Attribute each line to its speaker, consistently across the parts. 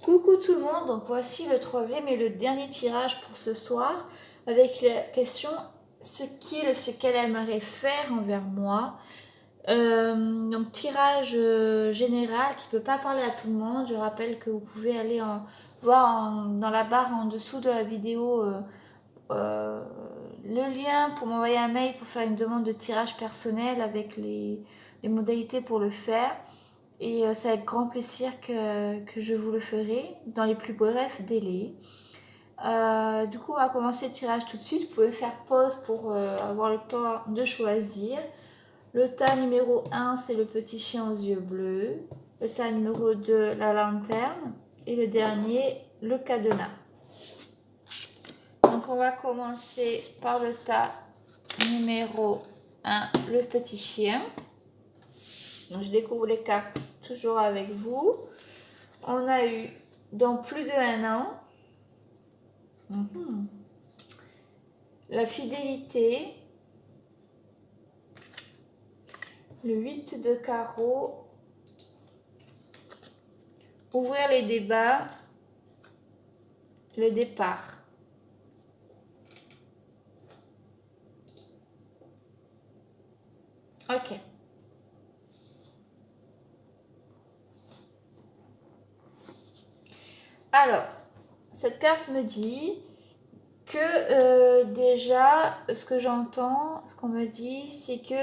Speaker 1: Coucou tout le monde, donc voici le troisième et le dernier tirage pour ce soir avec la question ce qu'elle aimerait faire envers moi. Donc tirage général qui ne peut pas parler à tout le monde. Je rappelle que vous pouvez aller voir dans la barre en dessous de la vidéo le lien pour m'envoyer un mail pour faire une demande de tirage personnel avec les modalités pour le faire. Et c'est avec grand plaisir que je vous le ferai dans les plus brefs délais. Du coup, on va commencer le tirage tout de suite. Vous pouvez faire pause pour avoir le temps de choisir. Le tas numéro 1, c'est le petit chien aux yeux bleus. Le tas numéro 2, la lanterne. Et le dernier, le cadenas. Donc, on va commencer par le tas numéro 1, le petit chien. Donc, je découvre les cartes toujours avec vous. On a eu dans plus de 1 an la fidélité, le 8 de carreau, ouvrir les débats, le départ. Ok. Alors, cette carte me dit que déjà, ce que j'entends, ce qu'on me dit, c'est que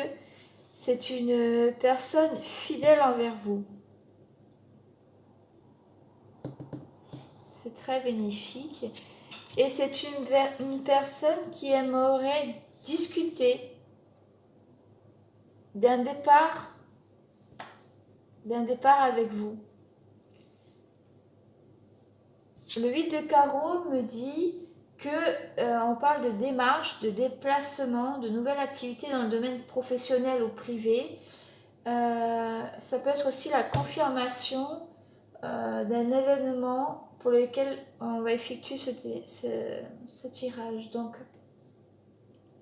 Speaker 1: c'est une personne fidèle envers vous. C'est très bénéfique. Et c'est une personne qui aimerait discuter d'un départ avec vous. Le 8 de carreau me dit que on parle de démarche, de déplacement, de nouvelles activités dans le domaine professionnel ou privé. Ça peut être aussi la confirmation d'un événement pour lequel on va effectuer ce tirage. Donc,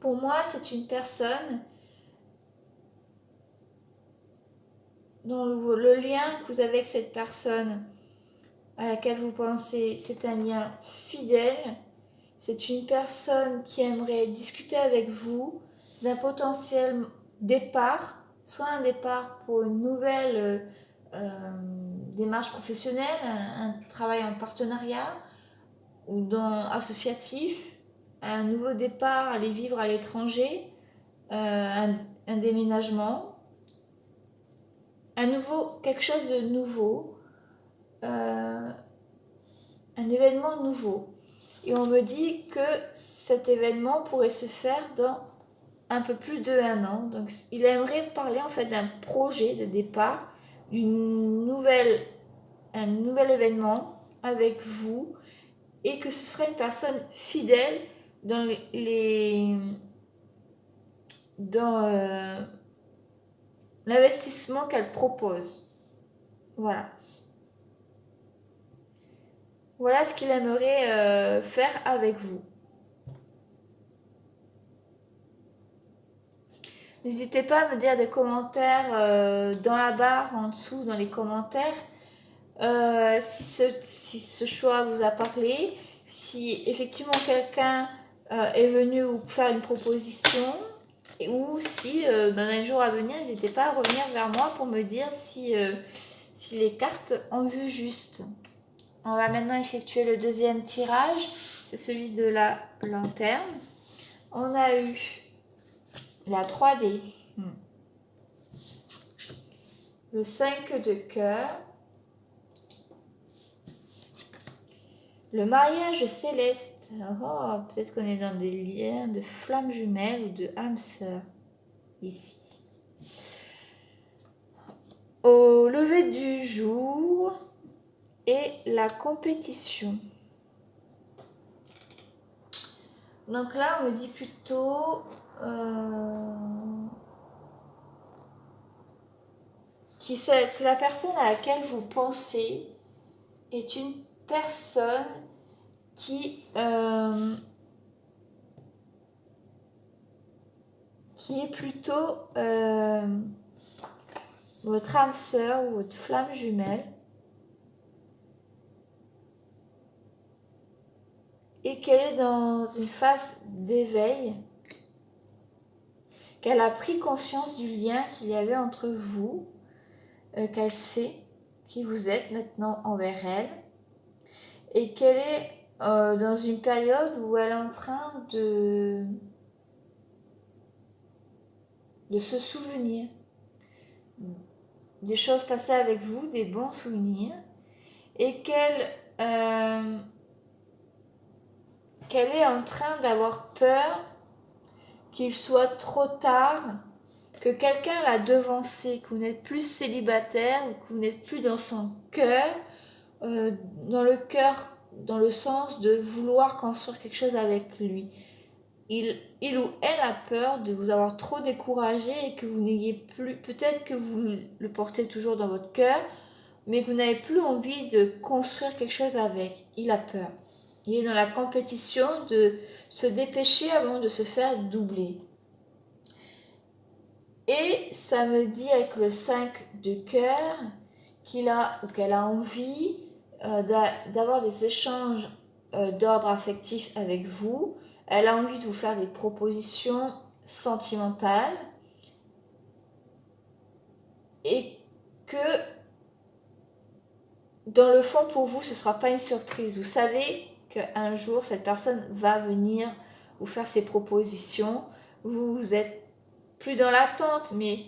Speaker 1: pour moi, c'est une personne dont le lien que vous avez avec cette personne à laquelle vous pensez, c'est un lien fidèle. C'est une personne qui aimerait discuter avec vous d'un potentiel départ, soit un départ pour une nouvelle démarche professionnelle, un travail en partenariat ou associatif, un nouveau départ, aller vivre à l'étranger, un déménagement, quelque chose de nouveau, un événement nouveau. Et on me dit que cet événement pourrait se faire dans un peu plus de 1 an. Donc il aimerait parler en fait d'un projet de départ, un nouvel événement avec vous, et que ce serait une personne fidèle dans l'investissement qu'elle propose. Voilà. Voilà ce qu'il aimerait faire avec vous. N'hésitez pas à me dire des commentaires dans la barre en dessous, dans les commentaires, si ce choix vous a parlé, si effectivement quelqu'un est venu vous faire une proposition, ou si dans les jours à venir, n'hésitez pas à revenir vers moi pour me dire si les cartes ont vu juste. On va maintenant effectuer le deuxième tirage, c'est celui de la lanterne. On a eu la 3D, le 5 de cœur, le mariage céleste. Oh, peut-être qu'on est dans des liens de flammes jumelles ou de âmes sœurs ici. Au lever du jour et la compétition. Donc là, on me dit plutôt que la personne à laquelle vous pensez est une personne qui est plutôt votre âme sœur ou votre flamme jumelle. et qu'elle est dans une phase d'éveil, qu'elle a pris conscience du lien qu'il y avait entre vous, qu'elle sait qui vous êtes maintenant envers elle, et qu'elle est dans une période où elle est en train de se souvenir des choses passées avec vous, des bons souvenirs, et qu'elle est en train d'avoir peur qu'il soit trop tard, que quelqu'un l'a devancé, que vous n'êtes plus célibataire ou que vous n'êtes plus dans son cœur, dans le sens de vouloir construire quelque chose avec lui. Il ou elle a peur de vous avoir trop découragé et que vous n'ayez plus, peut-être que vous le portez toujours dans votre cœur, mais que vous n'avez plus envie de construire quelque chose avec. Il a peur. Il est dans la compétition de se dépêcher avant de se faire doubler. Et ça me dit avec le 5 de cœur qu'il a ou qu'elle a envie d'avoir des échanges d'ordre affectif avec vous. Elle a envie de vous faire des propositions sentimentales et que dans le fond pour vous ce ne sera pas une surprise. Vous savez qu'un jour cette personne va venir vous faire ses propositions. Vous êtes plus dans l'attente, mais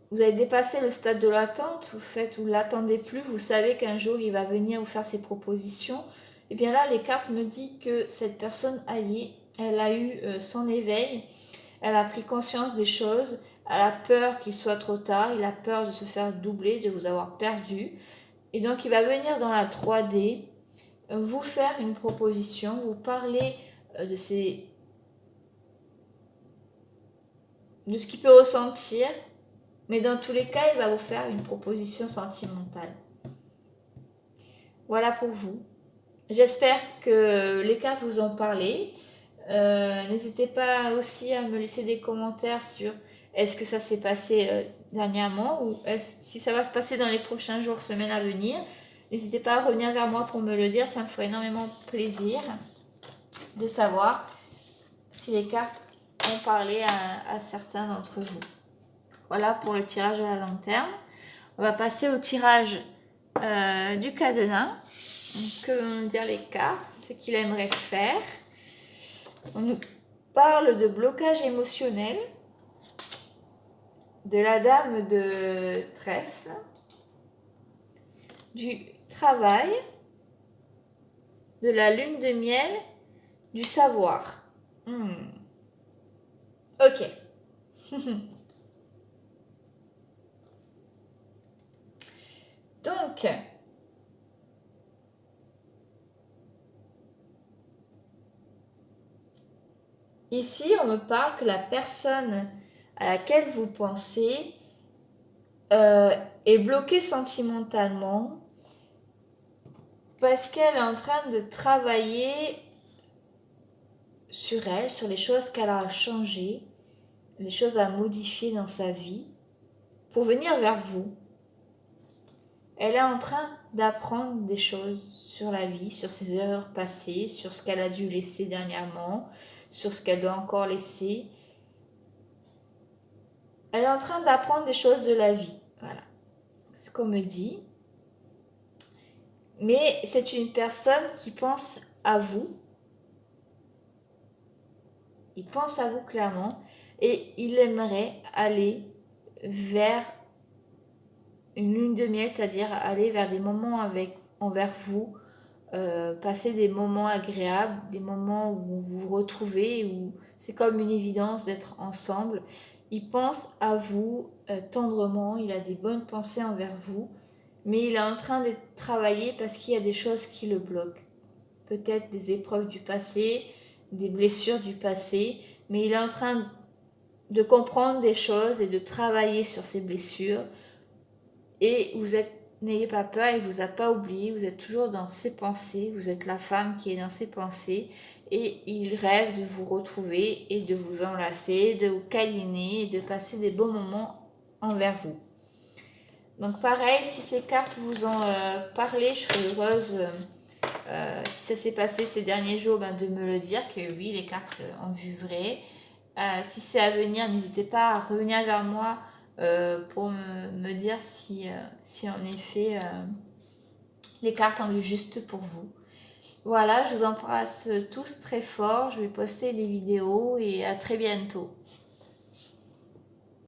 Speaker 1: vous avez dépassé le stade de l'attente, vous l'attendez plus, vous savez qu'un jour il va venir vous faire ses propositions. Et bien là, les cartes me disent que cette personne elle a eu son éveil, elle a pris conscience des choses, elle a peur qu'il soit trop tard, il a peur de se faire doubler, de vous avoir perdu. Et donc il va venir dans la 3D, vous faire une proposition, vous parler de ce qu'il peut ressentir, mais dans tous les cas, il va vous faire une proposition sentimentale. Voilà pour vous. J'espère que les cartes vous ont parlé. N'hésitez pas aussi à me laisser des commentaires sur est-ce que ça s'est passé dernièrement ou si ça va se passer dans les prochains jours, semaines à venir. N'hésitez pas à revenir vers moi pour me le dire, ça me ferait énormément plaisir de savoir si les cartes ont parlé à certains d'entre vous. Voilà pour le tirage à la lanterne. On va passer au tirage du cadenas. Que vont nous dire les cartes, ce qu'il aimerait faire. On nous parle de blocage émotionnel, de la dame de trèfle, du travail, de la lune de miel, du savoir. Ok. Donc, ici, on me parle que la personne à laquelle vous pensez est bloquée sentimentalement parce qu'elle est en train de travailler sur elle, sur les choses qu'elle a changées, les choses à modifier dans sa vie pour venir vers vous. Elle est en train d'apprendre des choses sur la vie, sur ses erreurs passées, sur ce qu'elle a dû laisser dernièrement, sur ce qu'elle doit encore laisser. Elle est en train d'apprendre des choses de la vie. Voilà, c'est ce qu'on me dit. Mais c'est une personne qui pense à vous. Il pense à vous clairement et il aimerait aller vers une lune de miel, c'est-à-dire aller vers des moments envers vous, passer des moments agréables, des moments où vous vous retrouvez, où c'est comme une évidence d'être ensemble. Il pense à vous tendrement, il a des bonnes pensées envers vous, mais il est en train de travailler parce qu'il y a des choses qui le bloquent. Peut-être des épreuves du passé, des blessures du passé, mais il est en train de comprendre des choses et de travailler sur ces blessures. Et n'ayez pas peur, il ne vous a pas oublié, vous êtes toujours dans ses pensées, vous êtes la femme qui est dans ses pensées et il rêve de vous retrouver et de vous enlacer, de vous câliner et de passer des bons moments envers vous. Donc pareil, si ces cartes vous ont parlé, je serais heureuse si ça s'est passé ces derniers jours, de me le dire, que oui, les cartes ont vu vrai. Si c'est à venir, n'hésitez pas à revenir vers moi pour me dire si en effet les cartes ont vu juste pour vous. Voilà, je vous embrasse tous très fort, je vais poster les vidéos et à très bientôt.